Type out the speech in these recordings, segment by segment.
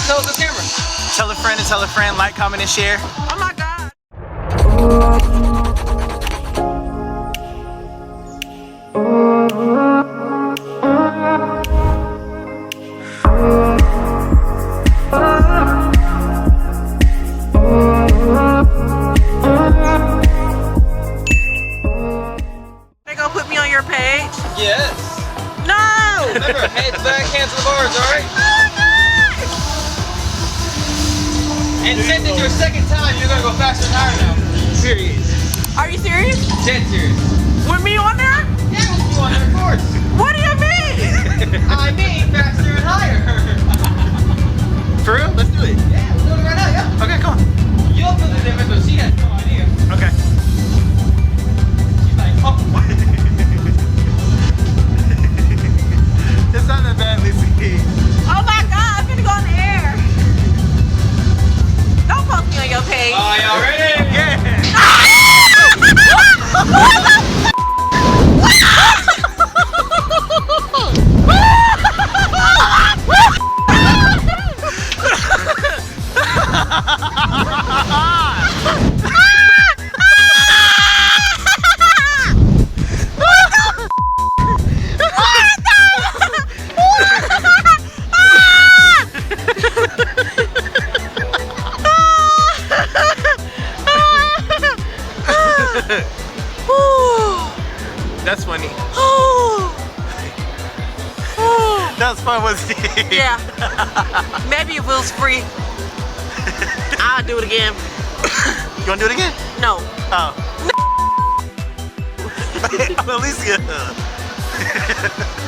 tell the camera. Tell a friend and tell a friend. Like, comment, and share. Oh my God. They gonna put me on your page? Yes. No! Remember, heads back, hands on the bars, alright? And since it's your second time, you're gonna go faster and higher now. Period. Are you serious? Dead serious. With me on there? Yeah, with you on there, of course. What do you mean? I mean faster and higher. For real? Let's do it. Yeah, we'll do it right now, yeah. Okay, come on. You'll feel the difference, but she has no idea. Okay. She's like, oh. It's not that bad, Lizzie. Oh my God, I'm gonna go in the air. Don't post me on your page. Y'all ready? Yeah. That's funny. That was fun, wasn't it? Yeah. Maybe if it was free, I'll do it again. You wanna do it again? No. Oh. Alicia.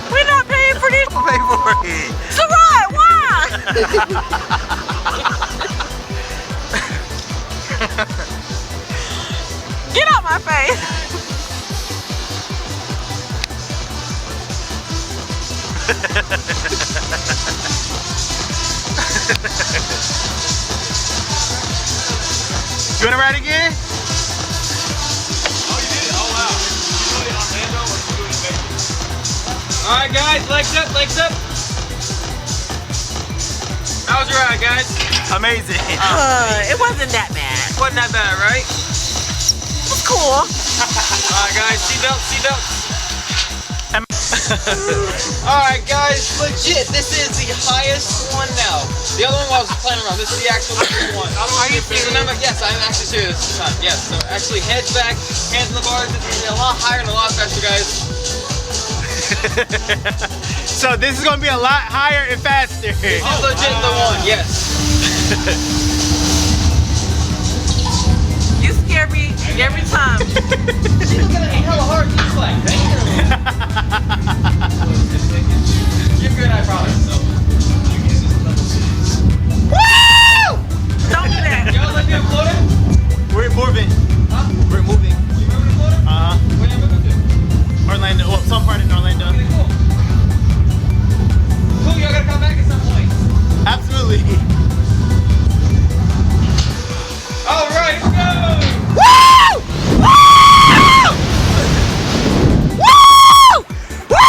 We're not paying for this. I'll pay for it. So what? Why? Get out my face. You wanna ride again? Oh, you did? Oh, wow. You doing it on Lando or you doing it back? Alright, guys, legs up, legs up. How was your ride, guys? Amazing. It wasn't that bad. Wasn't that bad, right? It was cool. Alright, guys, seatbelts, seatbelts. Alright, guys, legit, this is the highest one now. The other one I was playing around. This is the actual one. Are you serious? Remember, yes, I'm actually serious this time. Yes, so actually, heads back, hands on the bars. This is a lot higher and a lot faster, guys. So this is gonna be a lot higher and faster. This is legit the one, yes. You scare me every time. She's gonna be hella hard. She's like, damn. You're good, I promise. So. Woo! Don't do that. Y'all like being floated? We're moving. Huh? We're moving. You moving to Florida? Where you moving to? Orlando. Well, some part in Orlando. Okay, cool. Cool, y'all gotta come back at some point. Absolutely. All right, let's go. Woo! Woo! Woo!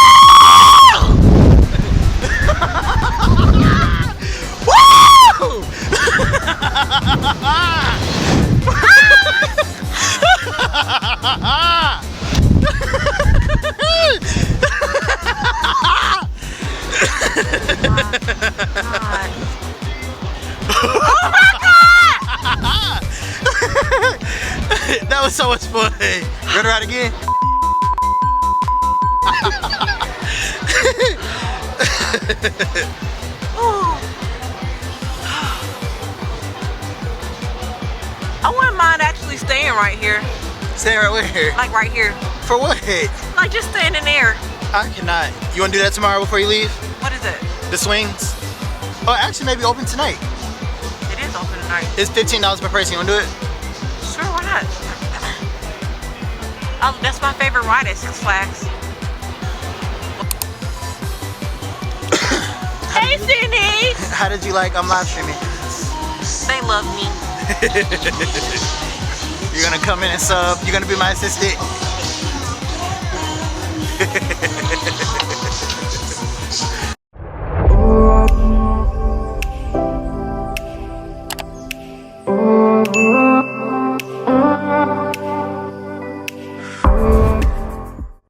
That was so much fun. You wanna ride again? I wouldn't mind actually staying right here. Stay right where? Like right here. For what? Like just staying in there. I cannot. You wanna do that tomorrow before you leave? What is it? The swings? Oh, actually maybe open tonight. It is open tonight. It's $15 per person. You wanna do it? Sure, why not? Oh, that's my favorite ride at Six Flags. Hey, Sydney! How did you like live streaming? They love me. You're gonna come in and sub. You're gonna be my assistant.